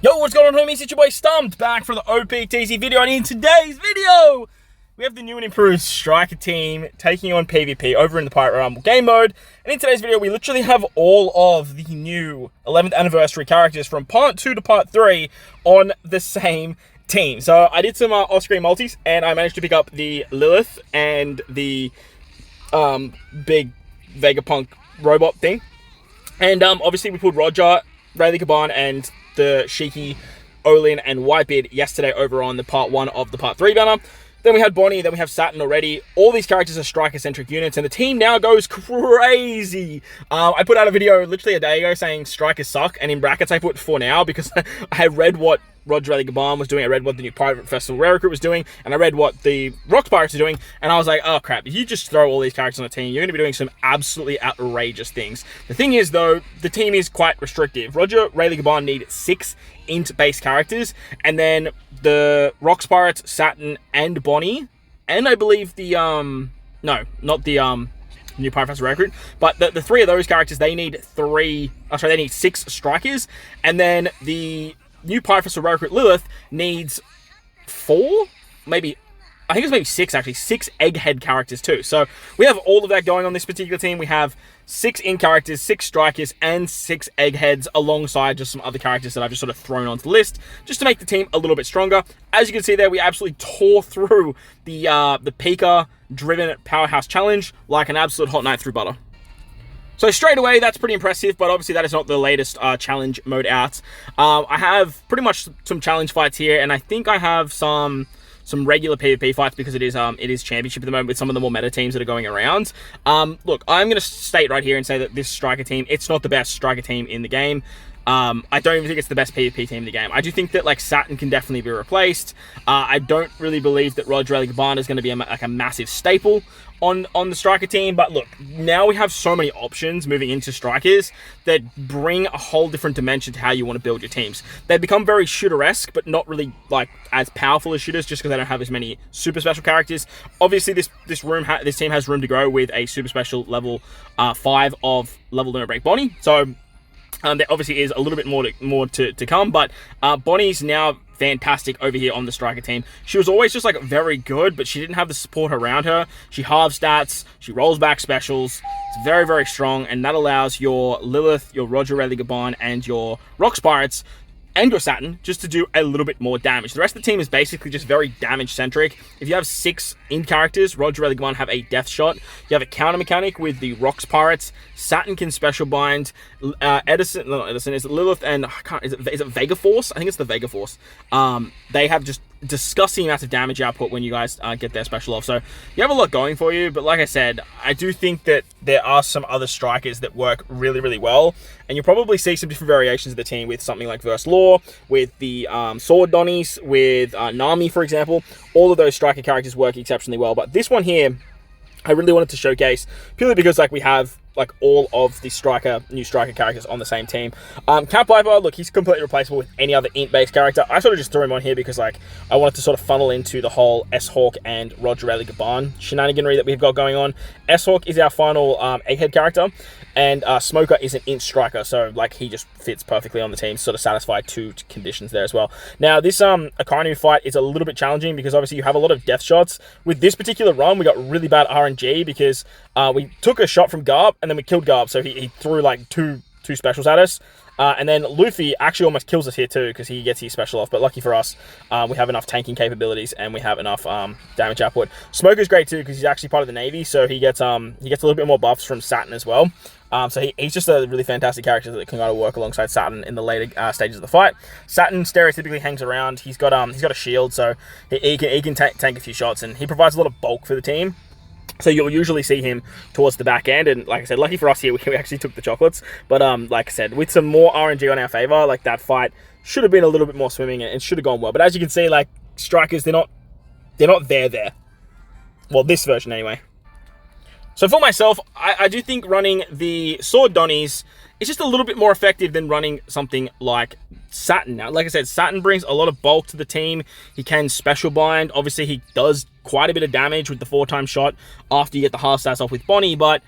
Yo, what's going on, homies? It's your boy Stumped, back for the OPTC video, and in today's video, we have the new and improved Striker team taking on PvP over in the Pirate Rumble game mode. And in today's video, we literally have all of the new 11th anniversary characters from Part 2 to Part 3 on the same team. So I did some off-screen multis, and I managed to pick up the Lilith and the big Vegapunk robot thing. And obviously we pulled Roger, Rayleigh Gaban, and the Shiki, Olin, and Whitebeard yesterday over on the Part 1 of the Part 3 banner. Then we had Bonnie, then we have Saturn already. All these characters are Striker-centric units, and the team now goes crazy. I put out a video literally a day ago saying Strikers suck, and in brackets I put for now because I had read what Roger Rayleigh Gaban was doing, I read what the new Pirate Festival Rare Recruit was doing, and I read what the Rocks Pirates are doing, and I was like, oh crap, if you just throw all these characters on the team, you're going to be doing some absolutely outrageous things. The thing is, though, the team is quite restrictive. Roger Rayleigh Gaban need 6 int-based characters, and then the Rocks Pirates, Saturn, and Bonnie, and I believe the, no, not the, new Pirate Festival Rare Recruit, but the 3 of those characters, they need 6 strikers, and then the new Pirate Festival Rare Recruit Lilith needs 4, maybe, I think it's maybe 6 actually, 6 egghead characters too. So we have all of that going on this particular team. We have 6 in characters, 6 strikers, and 6 eggheads alongside just some other characters that I've just sort of thrown onto the list just to make the team a little bit stronger. As you can see there, we absolutely tore through the Pika driven powerhouse challenge like an absolute hot knife through butter. So straight away, that's pretty impressive, but obviously that is not the latest challenge mode out. I have pretty much some challenge fights here, and I think I have some regular PvP fights because it is championship at the moment with some of the more meta teams that are going around. Look, I'm going to state right here and say that this Striker team, it's not the best Striker team in the game. I don't even think it's the best PvP team in the game. I do think that like Saturn can definitely be replaced. I don't really believe that Roger Rayleigh Gaban is going to be a massive staple on the Striker team, but look, now we have so many options moving into Strikers that bring a whole different dimension to how you want to build your teams. They become very shooter-esque, but not really like as powerful as shooters just because they don't have as many super special characters. Obviously, this team has room to grow with a super special level 5 of level limit break Bonnie. So there obviously is a little bit more to come, but Bonnie's now fantastic over here on the Striker team. She was always just like very good, but she didn't have the support around her. She halves stats, she rolls back specials. It's very, very strong, and that allows your Lilith, your Roger Rayleigh Gaban, and your Rocks Pirates and your Saturn just to do a little bit more damage. The rest of the team is basically just very damage-centric. If you have 6 in characters, Roger Rayleigh Gaban have a death shot. You have a counter mechanic with the Rocks Pirates. Saturn can special bind. Edison is it Lilith and is it Vega Force? I think it's the Vega Force. They have just disgusting amounts of damage output when you guys get their special off. So you have a lot going for you, but like I said, I do think that there are some other Strikers that work really, really well, and you'll probably see some different variations of the team with something like Verse Law, with the Sword Donnies, with Nami, for example. All of those Striker characters work exceptionally well, but this one here, I really wanted to showcase purely because like we have like all of the new Striker characters on the same team. Camp Viper, look, he's completely replaceable with any other int-based character. I sort of just threw him on here because like I wanted to sort of funnel into the whole S-Hawk and Roger Rayleigh Gaban shenaniganry that we've got going on. S-Hawk is our final egghead character, and Smoker is an int Striker, so like he just fits perfectly on the team, sort of satisfy 2 conditions there as well. Now this Akainu fight is a little bit challenging because obviously you have a lot of death shots. With this particular run, we got really bad RNG because we took a shot from Garb and then we killed Garb, so he threw like two specials at us. And then Luffy actually almost kills us here too because he gets his special off, but lucky for us, we have enough tanking capabilities and we have enough damage output. Smoker's great too because he's actually part of the Navy, so he gets a little bit more buffs from Saturn as well. So he's just a really fantastic character that can kind of work alongside Saturn in the later stages of the fight. Saturn stereotypically hangs around. He's got a shield, so he can tank a few shots, and he provides a lot of bulk for the team. So you'll usually see him towards the back end, and like I said, lucky for us here, we actually took the chocolates. But like I said, with some more RNG on our favor, like that fight should have been a little bit more swimming and should have gone well. But as you can see, like Strikers, they're not there. Well, this version anyway. So for myself, I do think running the Sword Donnies is just a little bit more effective than running something like Saturn. Now, like I said, Saturn brings a lot of bulk to the team. He can special bind. Obviously, he does quite a bit of damage with the 4-time shot after you get the half stats off with Bonnie, but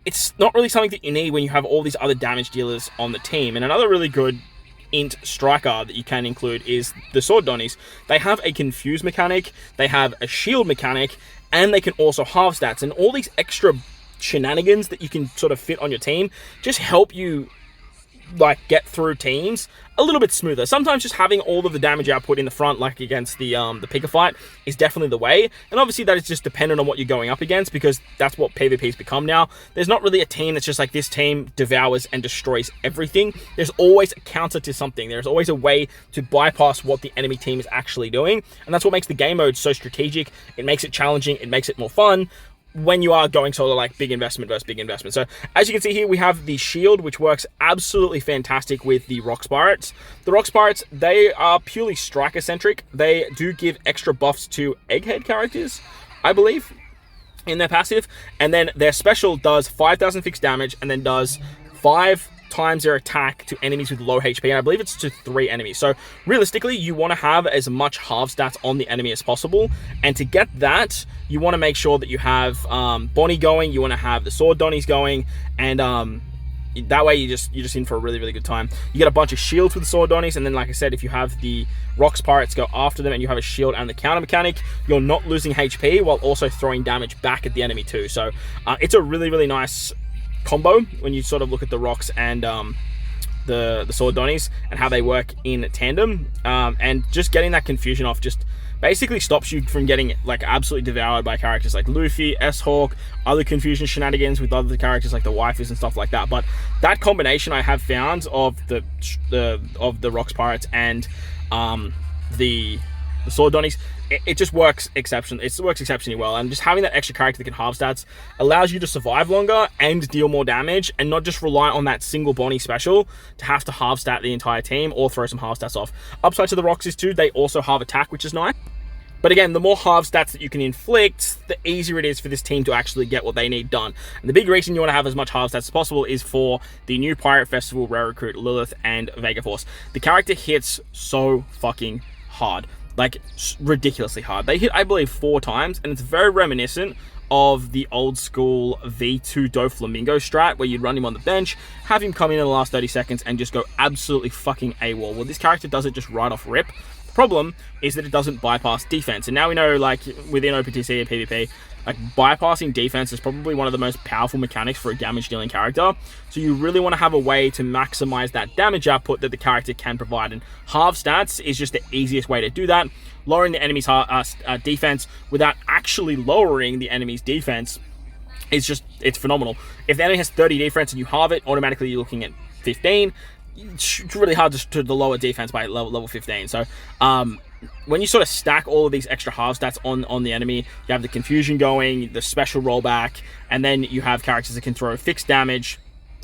it's not really something that you need when you have all these other damage dealers on the team. And another really good int striker that you can include is the Sword Donnies. They have a confuse mechanic, they have a shield mechanic, and they can also halve stats. And all these extra shenanigans that you can sort of fit on your team just help you like get through teams a little bit smoother. Sometimes just having all of the damage output in the front, like against the Pikqchu fight, is definitely the way. And obviously that is just dependent on what you're going up against, because that's what PvP's become now. There's not really a team that's just like, this team devours and destroys everything. There's always a counter to something. There's always a way to bypass what the enemy team is actually doing, and that's what makes the game mode so strategic. It makes it challenging, it makes it more fun when you are going sort of like big investment versus big investment. So as you can see here, we have the shield, which works absolutely fantastic with the Rock Spirates. The Rock Spirates, they are purely striker centric. They do give extra buffs to Egghead characters, I believe, in their passive. And then their special does 5,000 fixed damage and then does 5 times their attack to enemies with low HP, and I believe it's to 3 enemies. So realistically, you want to have as much half stats on the enemy as possible, and to get that, you want to make sure that you have Bonnie going, you want to have the Sword Donnies going, and that way you're just in for a really, really good time. You get a bunch of shields with the Sword Donnies, and then like I said, if you have the Rock Spirates go after them and you have a shield and the counter mechanic, you're not losing HP while also throwing damage back at the enemy too. So it's a really, really nice combo when you sort of look at the rocks and the Sword Donnies and how they work in tandem, and just getting that confusion off just basically stops you from getting like absolutely devoured by characters like Luffy, S-Hawk, other confusion shenanigans with other characters like the waifus and stuff like that. But that combination I have found of the Rock Spirates and the Sword Donnies, it just works exceptionally. It works exceptionally well, and just having that extra character that can halve stats allows you to survive longer and deal more damage, and not just rely on that single Bonnie special to have to halve stat the entire team or throw some halve stats off. Upside to the rocks is too, they also halve attack, which is nice. But again, the more halve stats that you can inflict, the easier it is for this team to actually get what they need done. And the big reason you want to have as much halve stats as possible is for the new Pirate Festival rare recruit Lilith and Vega Force. The character hits so fucking hard. Like, ridiculously hard. They hit, I believe, 4 times, and it's very reminiscent of the old school V2 Doflamingo strat, where you'd run him on the bench, have him come in the last 30 seconds, and just go absolutely fucking AWOL. Well, this character does it just right off rip. The problem is that it doesn't bypass defense, and now we know, like, within OPTC and PvP, like, bypassing defense is probably one of the most powerful mechanics for a damage-dealing character. So you really want to have a way to maximize that damage output that the character can provide. And halve stats is just the easiest way to do that. Lowering the enemy's defense without actually lowering the enemy's defense is just, it's phenomenal. If the enemy has 30 defense and you halve it, automatically you're looking at 15. It's really hard to lower defense by level 15. So, when you sort of stack all of these extra halve stats on the enemy, you have the confusion going, the special rollback, and then you have characters that can throw fixed damage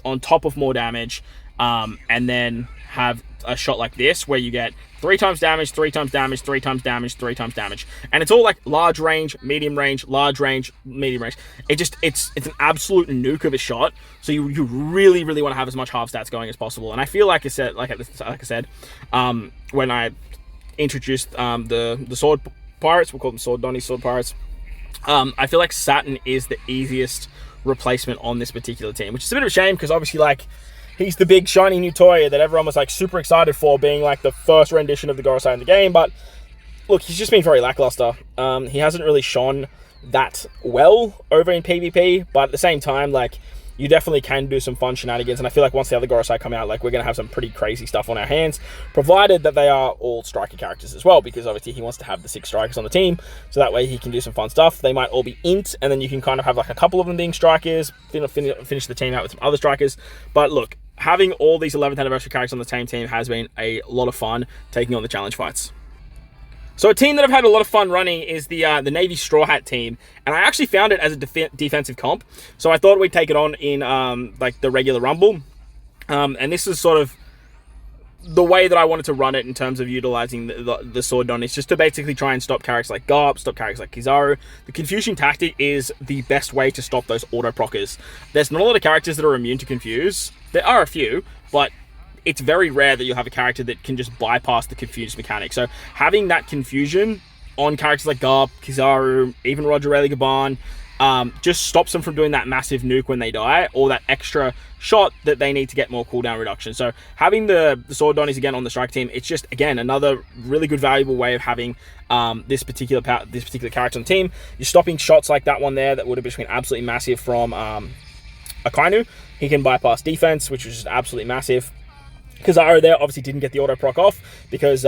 on top of more damage, and then have a shot like this where you get 3 times damage, 3 times damage, 3 times damage, 3 times damage. And it's all like large range, medium range, large range, medium range. It's an absolute nuke of a shot. So you really, really want to have as much halve stats going as possible. And I feel like I said, when I introduced the Sword Pirates, we'll call them Sword Donnies, Sword Pirates, I feel like Saturn is the easiest replacement on this particular team, which is a bit of a shame, because obviously, like, he's the big shiny new toy that everyone was like super excited for, being like the first rendition of the Gorosei in the game. But look, he's just been very lackluster. He hasn't really shone that well over in PvP, but at the same time, like, you definitely can do some fun shenanigans, and I feel like once the other Gorosei come out, like, we're going to have some pretty crazy stuff on our hands, provided that they are all striker characters as well, because obviously he wants to have the 6 strikers on the team, so that way he can do some fun stuff. They might all be int, and then you can kind of have like a couple of them being strikers, finish the team out with some other strikers. But look, having all these 11th anniversary characters on the same team has been a lot of fun taking on the challenge fights. So a team that I've had a lot of fun running is the Navy Straw Hat team, and I actually found it as a defensive comp. So I thought we'd take it on in like the regular Rumble, and this is sort of the way that I wanted to run it in terms of utilizing the Sword Donnies, just to basically try and stop characters like Garp, stop characters like Kizaru. The Confusion tactic is the best way to stop those auto proccers. There's not a lot of characters that are immune to Confuse. There are a few, but it's very rare that you'll have a character that can just bypass the Confuse mechanic. So having that confusion on characters like Garp, Kizaru, even Roger Rayleigh Gaban, just stops them from doing that massive nuke when they die, or that extra shot that they need to get more cooldown reduction. So having the sword donnies again on the strike team, it's just, again, another really good valuable way of having this particular character on the team. You're stopping shots like that one there that would have been absolutely massive from Akainu. He can bypass defense, which was just absolutely massive. Kizaru there obviously didn't get the auto proc off because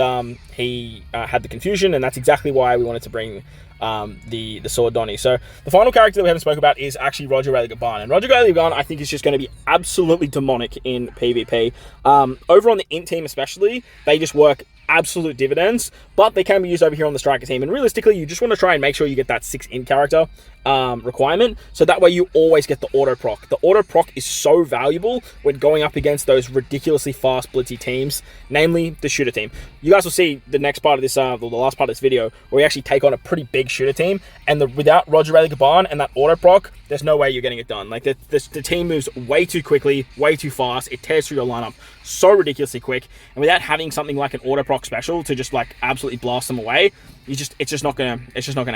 he had the confusion, and that's exactly why we wanted to bring the sword donny. So the final character that we haven't spoken about is actually Roger Rayleigh Gaban, and Roger Rayleigh Gaban I think is just going to be absolutely demonic in PvP. Over on the int team especially, they just work absolute dividends, but they can be used over here on the striker team, and realistically you just want to try and make sure you get that 6 int character requirement, so that way you always get the auto proc. The auto proc is so valuable when going up against those ridiculously fast blitzy teams, namely the shooter team. You guys will see the next part of this, the last part of this video, where we actually take on a pretty big shooter team, and without Roger Rayleigh Gaban and that auto proc, there's no way you're getting it done. Like the team moves way too quickly, way too fast. It tears through your lineup so ridiculously quick, and without having something like an auto proc special to just like absolutely blast them away, it's just not gonna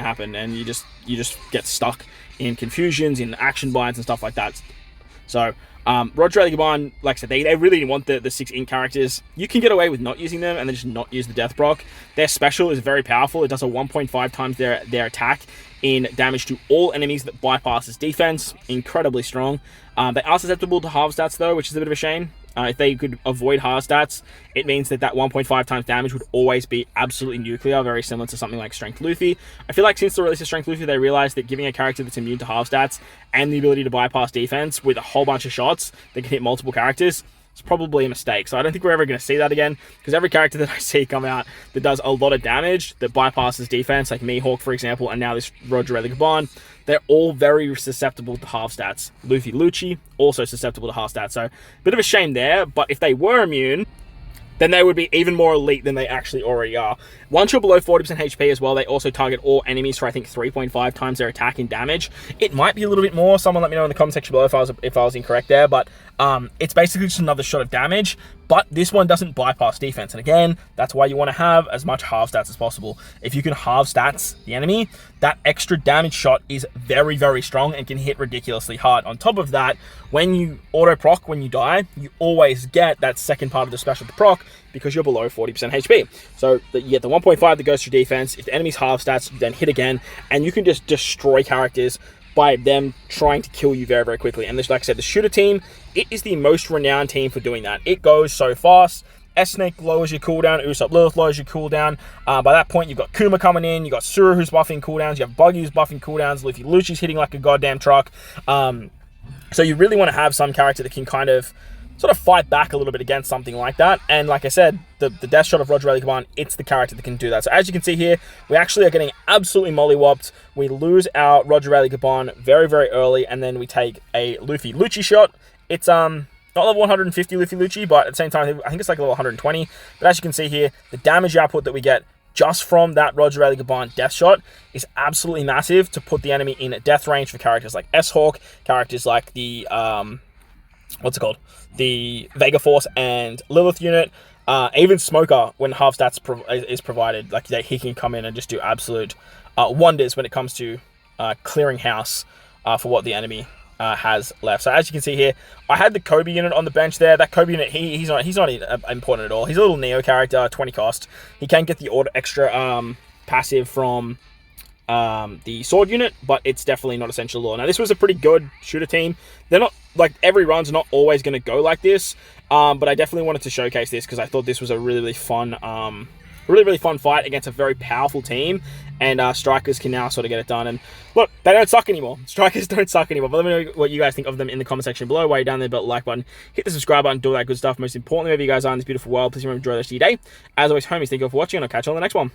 happen, and you just get stuck in confusions, in action binds and stuff like that. So Roger Rayleigh Gaban, like I said, they really didn't want the 6 int characters. You can get away with not using them and then just not use the death proc. Their special is very powerful. It does a 1.5 times their attack in damage to all enemies that bypasses defense. Incredibly strong. They are susceptible to halve stats though, which is a bit of a shame. If they could avoid halve stats, it means that 1.5 times damage would always be absolutely nuclear, very similar to something like Strength Luffy. I feel like since the release of Strength Luffy, they realized that giving a character that's immune to halve stats and the ability to bypass defense with a whole bunch of shots that can hit multiple characters, it's probably a mistake. So I don't think we're ever going to see that again, because every character that I see come out that does a lot of damage, that bypasses defense, like Mihawk, for example, and now this Roger Rayleigh Gaban, they're all very susceptible to half stats. Luffy Lucci, also susceptible to half stats. So, bit of a shame there, but if they were immune, then they would be even more elite than they actually already are. Once you're below 40% HP as well, they also target all enemies for, I think, 3.5 times their attack in damage. It might be a little bit more. Someone let me know in the comment section below if I was incorrect there, but it's basically just another shot of damage, but this one doesn't bypass defense. And again, that's why you want to have as much halve stats as possible. If you can halve stats the enemy, that extra damage shot is very, very strong and can hit ridiculously hard. On top of that, when you auto proc, when you die, you always get that second part of the special to proc because you're below 40% HP. So you get the 1.5 that goes through defense. If the enemy's halve stats, you then hit again, and you can just destroy characters by them trying to kill you very, very quickly. And this, like I said, the shooter team, it is the most renowned team for doing that. It goes so fast. S-Snake lowers your cooldown, Usopp Lilith lowers your cooldown. By that point, you've got Kuma coming in, you've got Suru who's buffing cooldowns, you have Buggy who's buffing cooldowns, Luffy Lucci's hitting like a goddamn truck. So you really want to have some character that can kind of sort of fight back a little bit against something like that. And like I said, the death shot of Roger Rayleigh Gaban, it's the character that can do that. So as you can see here, we actually are getting absolutely mollywopped. We lose our Roger Rayleigh Gaban very, very early, and then we take a Luffy Lucci shot. It's not level 150 Luffy Lucci, but at the same time, I think it's like level 120. But as you can see here, the damage output that we get just from that Roger Rayleigh Gaban death shot is absolutely massive to put the enemy in death range for characters like S-Hawk, characters like the what's it called? The Vega Force and Lilith unit, even Smoker, when half stats is provided, like he can come in and just do absolute wonders when it comes to clearing house for what the enemy has left. So as you can see here, I had the Kobe unit on the bench there. That Kobe unit, he's not important at all. He's a little Neo character, 20 cost. He can get the extra passive from the sword unit, but it's definitely not essential at all. Now this was a pretty good shooter team. They're not, like, every run's not always going to go like this, but I definitely wanted to showcase this because I thought this was a really, really fun fight against a very powerful team, and strikers can now sort of get it done. And look, they don't suck anymore. Strikers don't suck anymore. But let me know what you guys think of them in the comment section below. While you're down there, but like button, hit the subscribe button, do all that good stuff. Most importantly, wherever you guys are in this beautiful world, please remember to enjoy the rest of your day. As always, homies, thank you all for watching, and I'll catch you on the next one.